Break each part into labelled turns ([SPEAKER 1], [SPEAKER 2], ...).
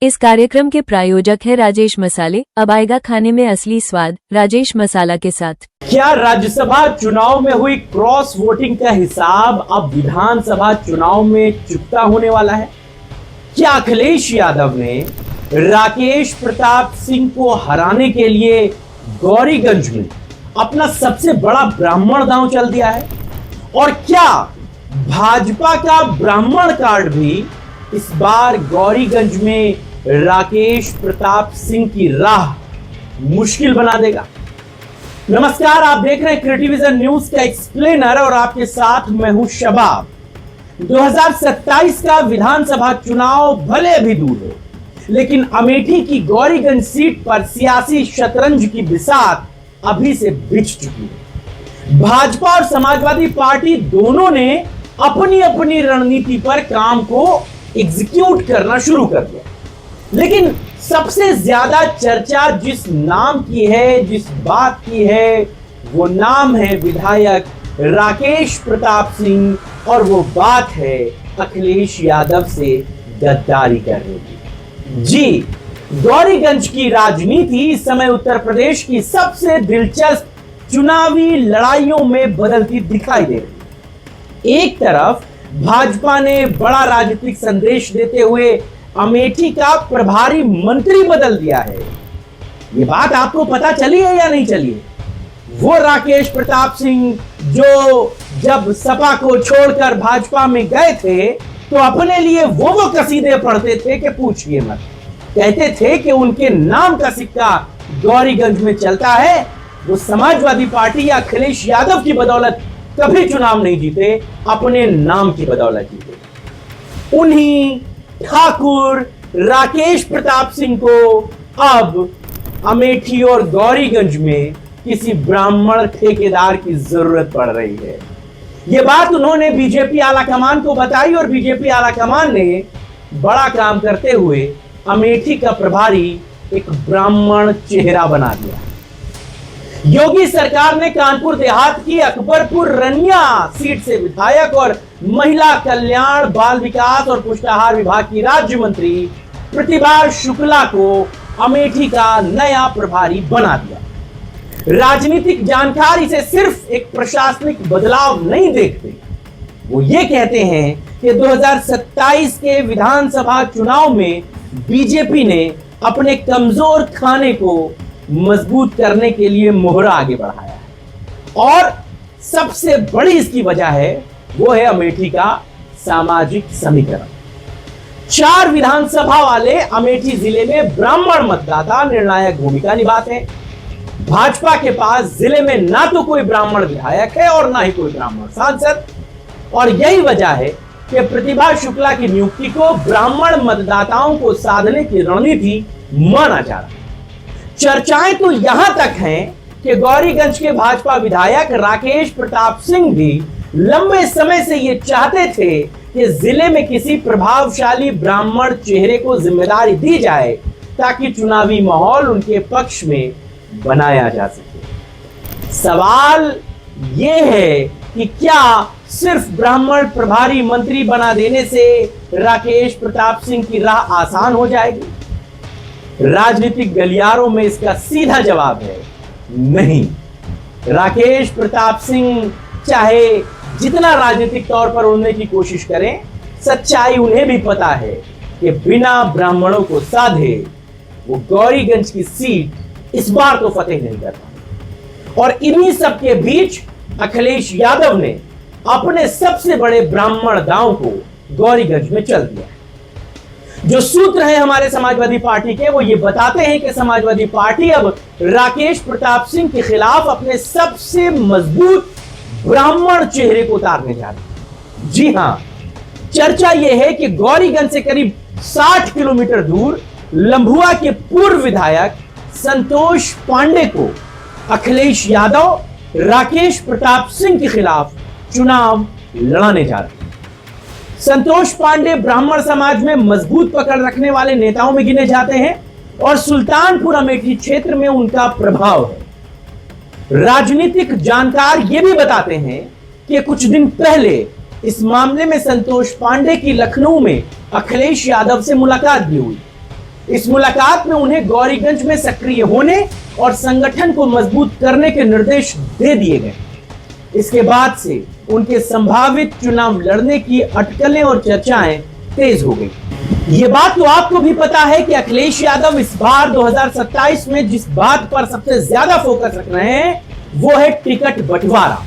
[SPEAKER 1] इस कार्यक्रम के प्रायोजक है राजेश मसाले। अब आएगा खाने में असली स्वाद राजेश मसाला के साथ।
[SPEAKER 2] क्या राज्यसभा चुनाव में हुई क्रॉस वोटिंग का हिसाब अब विधानसभा चुनाव में चुकता होने वाला है? क्या अखिलेश यादव ने राकेश प्रताप सिंह को हराने के लिए गौरीगंज में अपना सबसे बड़ा ब्राह्मण दांव चल दिया है? और क्या भाजपा का ब्राह्मण कार्ड भी इस बार गौरीगंज में राकेश प्रताप सिंह की राह मुश्किल बना देगा? नमस्कार, आप देख रहे हैं क्रिएटिविजन न्यूज का एक्सप्लेनर और आपके साथ मैं हूं शबाब। 2027 का विधानसभा चुनाव भले अभी दूर हो, लेकिन अमेठी की गौरीगंज सीट पर सियासी शतरंज की बिसात अभी से बिछ चुकी है। भाजपा और समाजवादी पार्टी दोनों ने अपनी अपनी रणनीति पर काम को एग्जीक्यूट करना शुरू कर दिया, लेकिन सबसे ज्यादा चर्चा जिस नाम की है, जिस बात की है, वो नाम है विधायक राकेश प्रताप सिंह, और वो बात है अखिलेश यादव से गद्दारी करने की। जी, गौरीगंज की राजनीति इस समय उत्तर प्रदेश की सबसे दिलचस्प चुनावी लड़ाइयों में बदलती दिखाई दे रही है। एक तरफ भाजपा ने बड़ा राजनीतिक संदेश देते हुए अमेठी का प्रभारी मंत्री बदल दिया है। ये बात आपको पता चली है या नहीं चली है? वो राकेश प्रताप सिंह जो जब सपा को छोड़कर भाजपा में गए थे तो अपने लिए वो कसीदे पढ़ते थे कि पूछिए मत। कहते थे कि उनके नाम का सिक्का गौरीगंज में चलता है। वो समाजवादी पार्टी या अखिलेश यादव की बदौलत कभी चुनाव नहीं जीते, अपने नाम की बदौलत जीते। उन्हीं ठाकुर राकेश प्रताप सिंह को अब अमेठी और गौरीगंज में किसी ब्राह्मण ठेकेदार की जरूरत पड़ रही है। यह बात उन्होंने बीजेपी आलाकमान को बताई और बीजेपी आलाकमान ने बड़ा काम करते हुए अमेठी का प्रभारी एक ब्राह्मण चेहरा बना दिया। योगी सरकार ने कानपुर देहात की अकबरपुर रनिया सीट से विधायक और महिला कल्याण, बाल विकास और पुष्टाहार विभाग की राज्य मंत्री प्रतिभा शुक्ला को अमेठी का नया प्रभारी बना दिया। राजनीतिक जानकार इसे सिर्फ एक प्रशासनिक बदलाव नहीं देखते, वो ये कहते हैं कि 2027 के विधानसभा चुनाव में बीजेपी ने अपने कमजोर खाने को मजबूत करने के लिए मोहरा आगे बढ़ाया है। और सबसे बड़ी इसकी वजह है वो है अमेठी का सामाजिक समीकरण। 4 विधानसभा वाले अमेठी जिले में ब्राह्मण मतदाता निर्णायक भूमिका निभाते हैं। भाजपा के पास जिले में ना तो कोई ब्राह्मण विधायक है और ना ही कोई ब्राह्मण सांसद, और यही वजह है कि प्रतिभा शुक्ला की नियुक्ति को ब्राह्मण मतदाताओं को साधने की रणनीति माना जा रहा है। चर्चाएं तो यहां तक हैं कि गौरीगंज के भाजपा विधायक राकेश प्रताप सिंह भी लंबे समय से ये चाहते थे कि जिले में किसी प्रभावशाली ब्राह्मण चेहरे को जिम्मेदारी दी जाए ताकि चुनावी माहौल उनके पक्ष में बनाया जा सके। सवाल यह है कि क्या सिर्फ ब्राह्मण प्रभारी मंत्री बना देने से राकेश प्रताप सिंह की राह आसान हो जाएगी? राजनीतिक गलियारों में इसका सीधा जवाब है नहीं। राकेश प्रताप सिंह चाहे जितना राजनीतिक तौर पर उड़ने की कोशिश करें, सच्चाई उन्हें भी पता है कि बिना ब्राह्मणों को साधे वो गौरीगंज की सीट इस बार तो फतेह नहीं कर पाए। और इन्हीं सब के बीच अखिलेश यादव ने अपने सबसे बड़े ब्राह्मण दांव को गौरीगंज में चल दिया। जो सूत्र हैं हमारे समाजवादी पार्टी के, वो ये बताते हैं कि समाजवादी पार्टी अब राकेश प्रताप सिंह के खिलाफ अपने सबसे मजबूत ब्राह्मण चेहरे को उतारने जा रही है। जी हां, चर्चा यह है कि गौरीगंज से करीब 60 किलोमीटर दूर लंभुआ के पूर्व विधायक संतोष पांडे को अखिलेश यादव राकेश प्रताप सिंह के खिलाफ चुनाव लड़ाने जा रहे हैं। संतोष पांडे ब्राह्मण समाज में मजबूत पकड़ रखने वाले नेताओं में गिने जाते हैं और सुल्तानपुर अमेठी क्षेत्र में उनका प्रभाव है। राजनीतिक जानकार यह भी बताते हैं कि कुछ दिन पहले इस मामले में संतोष पांडे की लखनऊ में अखिलेश यादव से मुलाकात भी हुई। इस मुलाकात में उन्हें गौरीगंज में सक्रिय होने और संगठन को मजबूत करने के निर्देश दे दिए गए। इसके बाद से उनके संभावित चुनाव लड़ने की अटकलें और चर्चाएं तेज हो गई। ये बात तो आपको भी पता है कि अखिलेश यादव इस बार 2027 में जिस बात पर सबसे ज्यादा फोकस रख रहे हैं वो है टिकट बंटवारा।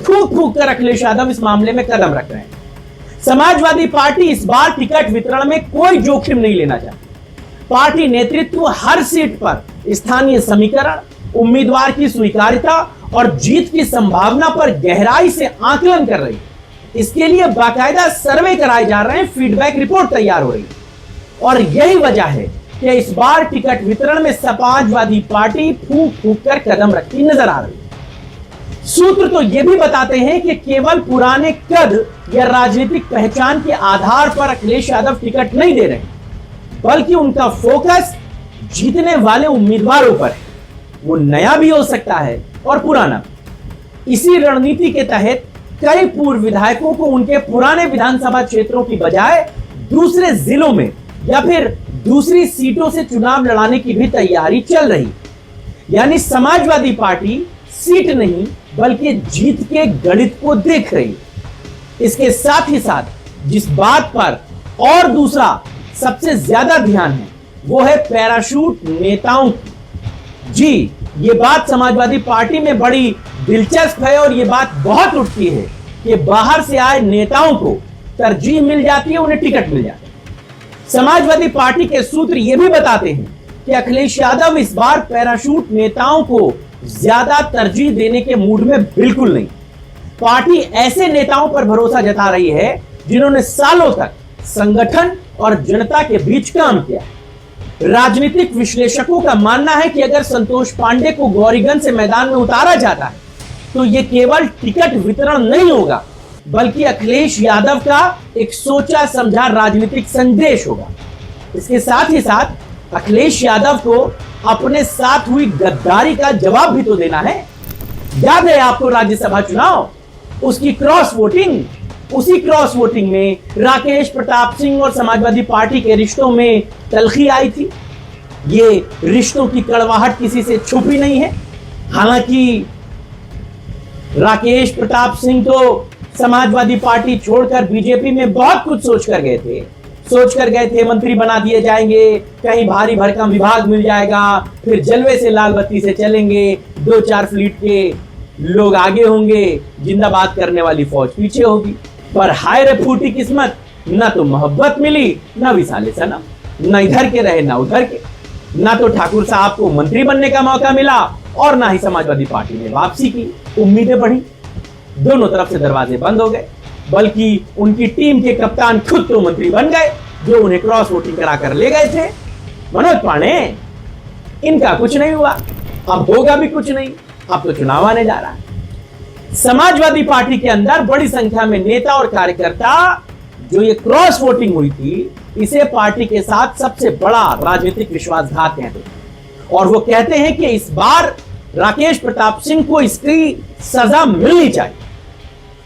[SPEAKER 2] फूंक फूंक कर अखिलेश यादव इस मामले में कदम रख रहे हैं। समाजवादी पार्टी इस बार टिकट वितरण में कोई जोखिम नहीं लेना चाहती। पार्टी नेतृत्व हर सीट पर स्थानीय समीकरण, उम्मीदवार की स्वीकार्यता और जीत की संभावना पर गहराई से आकलन कर रही है। इसके लिए बाकायदा सर्वे कराए जा रहे हैं, फीडबैक रिपोर्ट तैयार हो रही है और यही वजह है कि इस बार टिकट वितरण में समाजवादी पार्टी फूंक फूंक कर कदम रखती नजर आ रही है। सूत्र तो यह भी बताते हैं कि केवल पुराने कद या राजनीतिक पहचान के आधार पर अखिलेश यादव टिकट नहीं दे रहे, बल्कि उनका फोकस जीतने वाले उम्मीदवारों पर है। वो नया भी हो सकता है और पुराना भी। इसी रणनीति के तहत कई पूर्व विधायकों को उनके पुराने विधानसभा क्षेत्रों की बजाय दूसरे जिलों में या फिर दूसरी सीटों से चुनाव लड़ाने की भी तैयारी चल रही। यानी समाजवादी पार्टी सीट नहीं बल्कि जीत के गणित को देख रही। इसके साथ ही साथ जिस बात पर और दूसरा सबसे ज्यादा ध्यान है वो है पैराशूट नेताओं की। जी, ये बात समाजवादी पार्टी में बड़ी दिलचस्प है और ये बात बहुत उठती है कि बाहर से आए नेताओं को तरजीह मिल जाती है, उन्हें टिकट मिल जाता है। समाजवादी पार्टी के सूत्र ये भी बताते हैं कि अखिलेश यादव इस बार पैराशूट नेताओं को ज्यादा तरजीह देने के मूड में बिल्कुल नहीं। पार्टी ऐसे नेताओं पर भरोसा जता रही है जिन्होंने सालों तक संगठन और जनता के बीच काम किया। राजनीतिक विश्लेषकों का मानना है कि अगर संतोष पांडे को गौरीगंज से मैदान में उतारा जाता है तो यह केवल टिकट वितरण नहीं होगा बल्कि अखिलेश यादव का एक सोचा समझा राजनीतिक संदेश होगा। इसके साथ ही साथ अखिलेश यादव को अपने साथ हुई गद्दारी का जवाब भी तो देना है। याद है आपको राज्यसभा चुनाव, उसकी क्रॉस वोटिंग, उसी क्रॉस वोटिंग में राकेश प्रताप सिंह और समाजवादी पार्टी के रिश्तों में तलखी आई थी। ये रिश्तों की कड़वाहट किसी से छुपी नहीं है। हालांकि राकेश प्रताप सिंह तो समाजवादी पार्टी छोड़कर बीजेपी में बहुत कुछ सोचकर गए थे मंत्री बना दिए जाएंगे, कहीं भारी भरकम विभाग मिल जाएगा, फिर जलवे से लाल बत्ती से चलेंगे, 2-4 फ्लीट के लोग आगे होंगे, जिंदाबाद करने वाली फौज पीछे होगी। पर हाय रे फूटी किस्मत, ना तो मोहब्बत मिली ना विसाले सनम, ना इधर के रहे ना उधर के। ना तो ठाकुर साहब को मंत्री बनने का मौका मिला और ना ही समाजवादी पार्टी ने वापसी की उम्मीदें बढ़ी। दोनों तरफ से दरवाजे बंद हो गए, बल्कि उनकी टीम के कप्तान खुद तो मंत्री बन गए जो उन्हें क्रॉस वोटिंग कराकर ले गए थे। मनोज पांडे, इनका कुछ नहीं हुआ, अब होगा भी कुछ नहीं, अब तो चुनाव आने जा रहा है। समाजवादी पार्टी के अंदर बड़ी संख्या में नेता और कार्यकर्ता, जो ये क्रॉस वोटिंग हुई थी, इसे पार्टी के साथ सबसे बड़ा राजनीतिक विश्वासघात कहते हैं और वो कहते हैं कि इस बार राकेश प्रताप सिंह को इसकी सजा मिलनी चाहिए।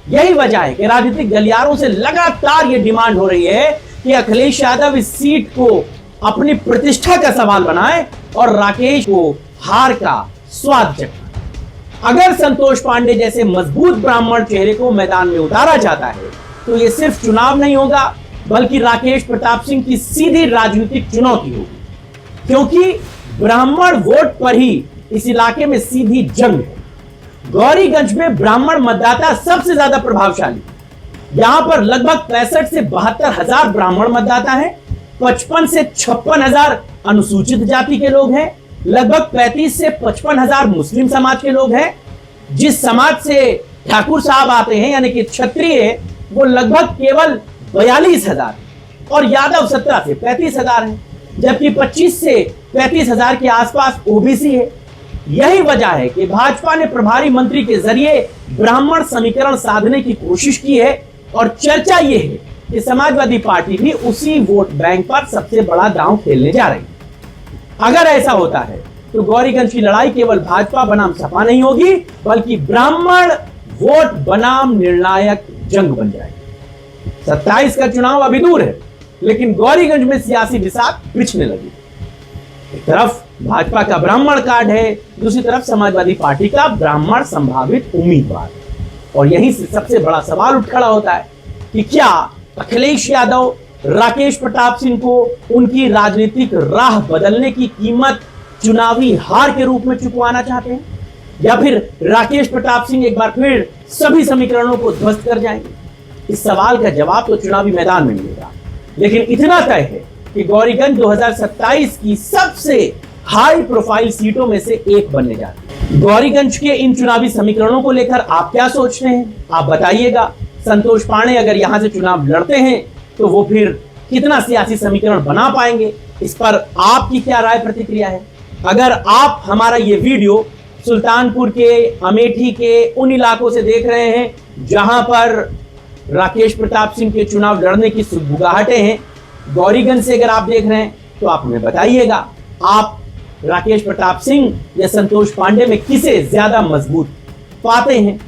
[SPEAKER 2] यही वजह है कि राजनीतिक गलियारों से लगातार ये डिमांड हो रही है कि अखिलेश यादव इस सीट को अपनी प्रतिष्ठा का सवाल बनाए और राकेश को हार का स्वाद चखाए। अगर संतोष पांडे जैसे मजबूत ब्राह्मण चेहरे को मैदान में उतारा जाता है तो यह सिर्फ चुनाव नहीं होगा बल्कि राकेश प्रताप सिंह की सीधी राजनीतिक चुनौती होगी, क्योंकि ब्राह्मण वोट पर ही इस इलाके में सीधी जंग है। गौरीगंज में ब्राह्मण मतदाता सबसे ज्यादा प्रभावशाली, यहां पर लगभग 65 से 72 हजार ब्राह्मण मतदाता हैं, 55 से 56 हजार अनुसूचित जाति के लोग हैं, लगभग 35 से 55 हजार मुस्लिम समाज के लोग हैं। जिस समाज से ठाकुर साहब आते हैं यानी कि क्षत्रिय, वो लगभग केवल 42 हजार और यादव 17 से 35 हजार है, जबकि 25 से 35 हजार के आसपास ओबीसी है। यही वजह है कि भाजपा ने प्रभारी मंत्री के जरिए ब्राह्मण समीकरण साधने की कोशिश की है और चर्चा यह है कि समाजवादी पार्टी भी उसी वोट बैंक पर सबसे बड़ा दांव खेलने जा रही है। अगर ऐसा होता है तो गौरीगंज की लड़ाई केवल भाजपा बनाम सपा नहीं होगी बल्कि ब्राह्मण वोट बनाम निर्णायक जंग बन जाएगी। 27 का चुनाव अभी दूर है, लेकिन गौरीगंज में सियासी बिसात बिछने लगी। एक तरफ भाजपा का ब्राह्मण कार्ड है, दूसरी तरफ समाजवादी पार्टी का ब्राह्मण संभावित उम्मीदवार। और यहीं से सबसे बड़ा सवाल उठ खड़ा होता है कि क्या अखिलेश यादव राकेश प्रताप सिंह को उनकी राजनीतिक राह बदलने की कीमत चुनावी हार के रूप में चुकवाना चाहते हैं, या फिर राकेश प्रताप सिंह एक बार फिर सभी समीकरणों को ध्वस्त कर जाएंगे? इस सवाल का जवाब तो चुनावी मैदान में मिलेगा, लेकिन इतना तय है कि गौरीगंज 2027 की सबसे हाई प्रोफाइल सीटों में से एक बनने जा रही है। गौरीगंज के इन चुनावी समीकरणों को लेकर आप क्या सोचते हैं, आप बताइएगा। संतोष पांडे अगर यहां से चुनाव लड़ते हैं तो वो फिर कितना सियासी समीकरण बना पाएंगे, इस पर आपकी क्या राय प्रतिक्रिया है? अगर आप हमारा ये वीडियो सुल्तानपुर के, अमेठी के उन इलाकों से देख रहे हैं जहां पर राकेश प्रताप सिंह के चुनाव लड़ने की सुगबुगाहटें हैं, गौरीगंज से अगर आप देख रहे हैं तो आप हमें बताइएगा, आप राकेश प्रताप सिंह या संतोष पांडे में किसे ज्यादा मजबूत पाते हैं?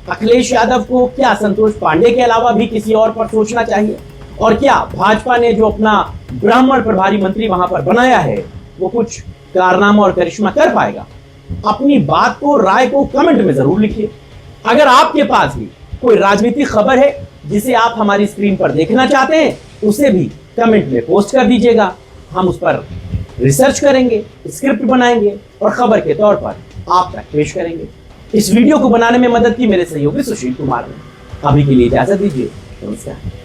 [SPEAKER 2] अखिलेश यादव को क्या संतोष पांडे के अलावा भी किसी और पर सोचना चाहिए? और क्या भाजपा ने जो अपना ब्राह्मण प्रभारी मंत्री वहां पर बनाया है वो कुछ कारनामा और करिश्मा कर पाएगा? अपनी बात को, राय को कमेंट में जरूर लिखिए। अगर आपके पास भी कोई राजनीतिक खबर है जिसे आप हमारी स्क्रीन पर देखना चाहते हैं, उसे भी कमेंट में पोस्ट कर दीजिएगा। हम उस पर रिसर्च करेंगे, स्क्रिप्ट बनाएंगे और खबर के तौर पर आप तक पेश करेंगे। इस वीडियो को बनाने में मदद की मेरे सहयोगी सुशील कुमार ने। अभी के लिए इजाजत दीजिए, नमस्कार।